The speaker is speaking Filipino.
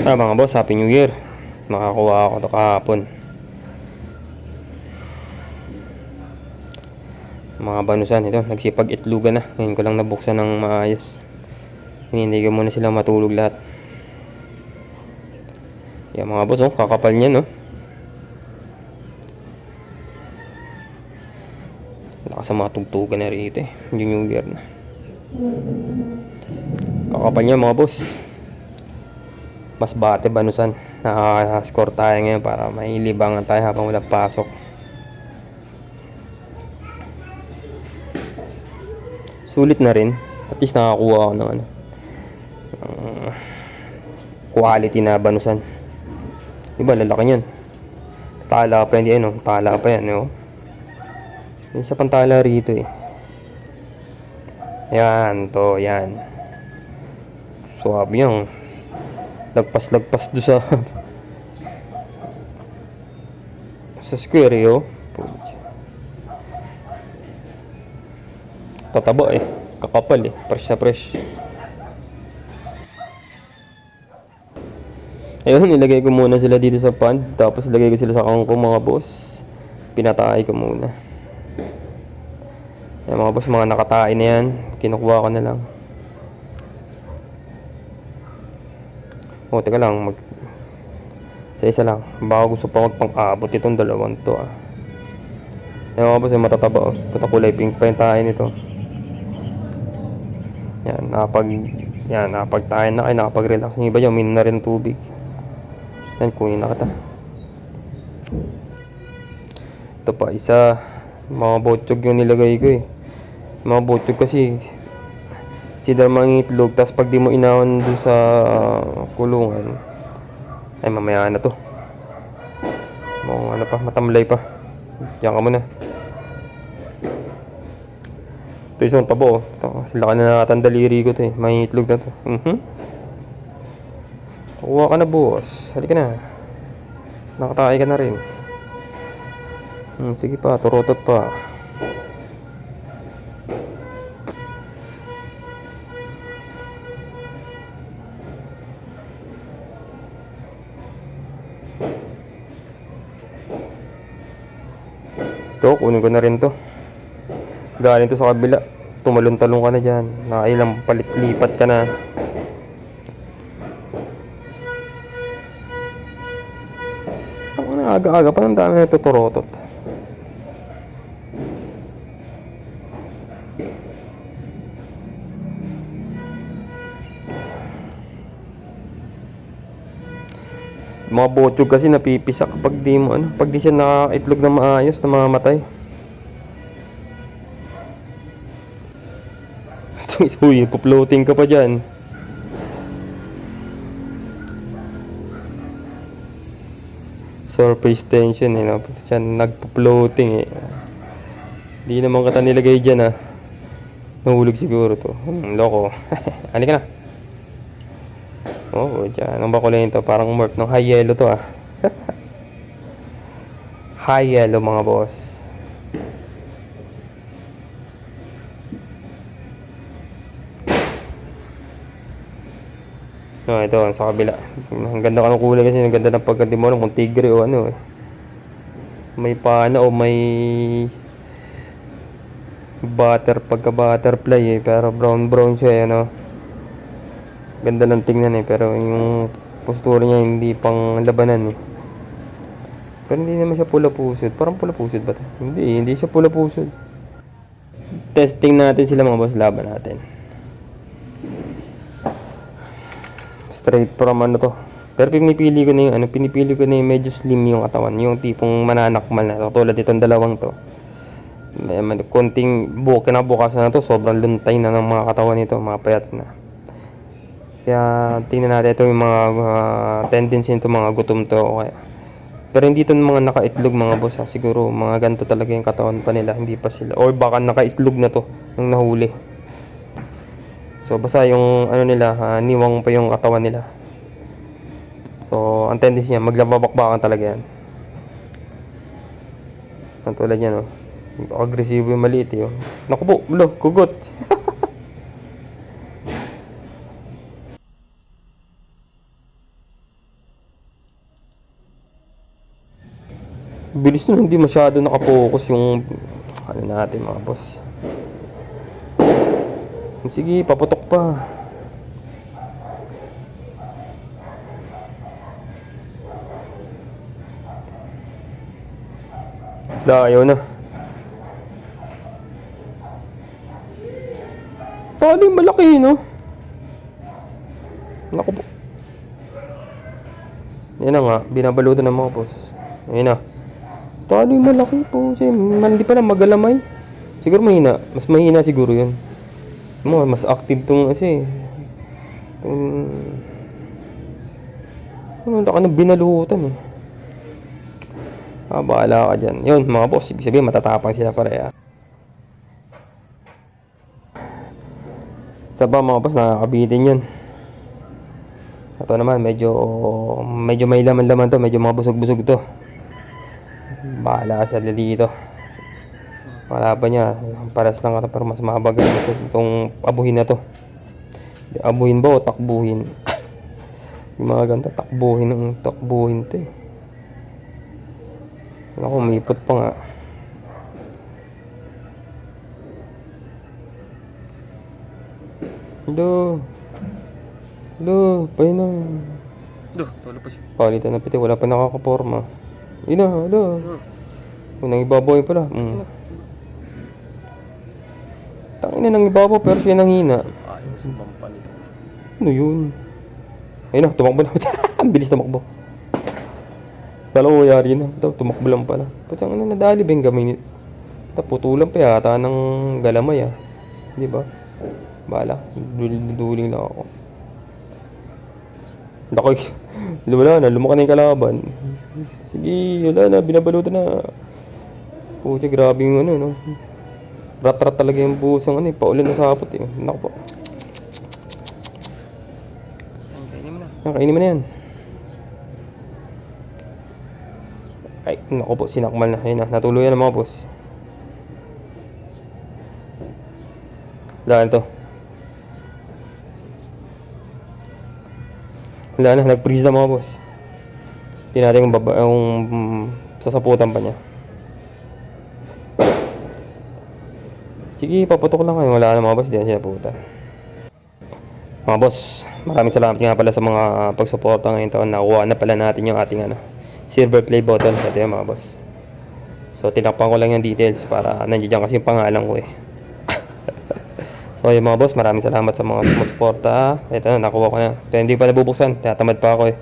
Mga boss, Happy New Year. Nakakuha ako ito kahapon. Mga banusan ito, nagsipag-itlugan na. Ngayon ko lang nabuksan ng maayos. Hindi ko muna sila matulog lahat. Yan mga boss, kakapal niya, no? Lakas sa mga tugtugan na rito eh. New Year na. Kakapal niya mga boss. Mas bate banusan. Nakaka-score tayo ngayon para may libangan tayo habang walang pasok. Sulit na rin. At least nakakuha ako ng quality na banusan. Diba lalaki niyan. Tala pa yan, no? Tala pa yan, no? May isa pang tala rito eh. Yan to, yan. Swab yan. Lagpas do sa square yo. Tataba eh, kakapal eh, fresh na fresh. Ayun, nilagay ko muna sila dito sa pond, tapos ilagay ko sila sa kangkong mga boss. Pinatay ko muna. Ayan mga boss, mga nakatae na yan, kinukuha ko na lang. Teka lang, isa lang. Baka gusto pa magpang-abot itong dalawang to ah. Yan mga boss, matataba oh. Puta kulay pink pa yung tayo nito. Yan, nakapag-tayo na kayo, nakapag-relax. Yung iba dyan, uminom na rin tubig. Yan, kunin na kita. Ito pa, isa. Mga botsyog yung nilagay ko eh. Mga botsyog kasi sila mga itlog, tapos pag di mo inawan doon sa kulungan, ay mamaya na to. Mga matamlay pa. Diyan ka muna. Ito isang tabo. Sila ka na nakatandaliri ko to eh. May itlog na to. Kuha ka na boss. Halika na. Nakatay ka na rin. Sige pa, turotot pa. Ito, kunin ko na rin to. Galing to sa kabila. Tumalon-talon ka na dyan. Nakailang palit-lipat ka na. Ako na, aga-aga pa ng dami na tuturotot. Mga botsyog kasi napipisak kapag di mo pag di siya nakaitlog na maayos, na mamamatay. Uy, po-floating ka pa dyan. Surface tension eh, no? Siya nagpo-floating eh. Di naman kata nilagay dyan ah. Nahulog siguro to. Loko. Halika na. Oh, dyan. Ang bakulay nito, parang morph ng high yellow to ah. High yellow mga boss. Ito, sa kabila. Ang ganda ka ng kulay kasi, ang ganda ng pagkadimono kung tigre o ano eh. May pana o may pagka-butterfly eh, pero brown siya eh, ano. Ganda ng tingnan eh, pero yung postura niya hindi pang labanan eh. Pero hindi naman siya pula-pusod. Parang pula-pusod ba ito? Hindi siya pula-pusod. Testing natin sila mga boss, laban natin. Straight from ano to. Pero pinipili ko na yung medyo slim yung katawan. Yung tipong mananakmal na. Tulad itong dalawang to. May konting kinabukasan na to, sobrang luntay na ng mga katawan nito, mga payat na. Kaya tingnan natin ito yung mga tendency nito, mga gutom to o kaya. Pero hindi ito mga nakaitlog mga boss ha. Siguro mga ganito talaga yung katawan pa nila, hindi pa sila. Or baka nakaitlog na to nung nahuli. So basta yung nila, niwang pa yung katawan nila. So ang tendency niya, maglababakbakan talaga yan. Ang tulad yan agresibo yung maliit eh. Naku po, kugot. Bilis na, hindi masyado nakapokus yung ano natin mga boss. Sige, paputok pa. Ayaw na. Taling malaki, no? Naku po. Yan na nga, binabalutan ng mga boss. Ayun na. Taling malaki po. Hindi pa lang magalamay. Siguro mahina. Mas mahina siguro yun. Mas active tong kasi. Wala ka na binalutan eh. Bahala ka dyan. Yun mga boss, ibig sabihin matatapang sila pareha. Sa ba mga boss, nakakabitin yun. Ito naman, medyo may laman-laman to. Medyo mga busog-busog to. Bahala sa dito. Wala pa niya. Paras lang ito, pero mas mahabagan ito. Itong abuhin na to. Abuhin ba o takbuhin? Yung mga ganito, takbuhin to eh. Ako, umipot pa nga. Hello, pahinang. Tolo pa siya. Palitan na piti, wala pa nakakaporma. Hello. Unang ibabaw yun pala. Tangin na ng ibabaw, pero siya nanghina. Ayos, mampalit. Ano yun? Ayun na, tumakbo na. Ang bilis tumakbo. Dalawa yari na. Tumakbo lang pala. Putang ina, nadali ba yung gamay? Putulan pa yata ng galamay ah. Di ba? Bala, duling lang ako. Wala na, lumaka na yung kalaban. Sige, wala na, binabalutan na. Puti, grabe yung ano, no? Rat-rat talaga yung busang ano, paulan na sapot eh. Naku po. Kainin mo na yan. Ay, naku po, sinakmal na. Ayun na, natuluyan na mga boss. Wala na to. Wala na, nag-freeze na mga boss. Hindi natin yung sasaputan pa niya. Sige, paputok lang kayo. Wala na mga boss, hindi na sinaputan. Mga boss, maraming salamat nga pala sa mga pagsuporta ngayong taon. Nakuha na pala natin yung ating silver play button. Ito yung mga boss. So, tinakpan ko lang yung details para nandiyan kasi yung pangalan ko eh. So yung mga boss, maraming salamat sa mga sumusuporta. Ito na, nakuha ko na. Pero hindi pa nabubuksan, tatamad pa ako eh.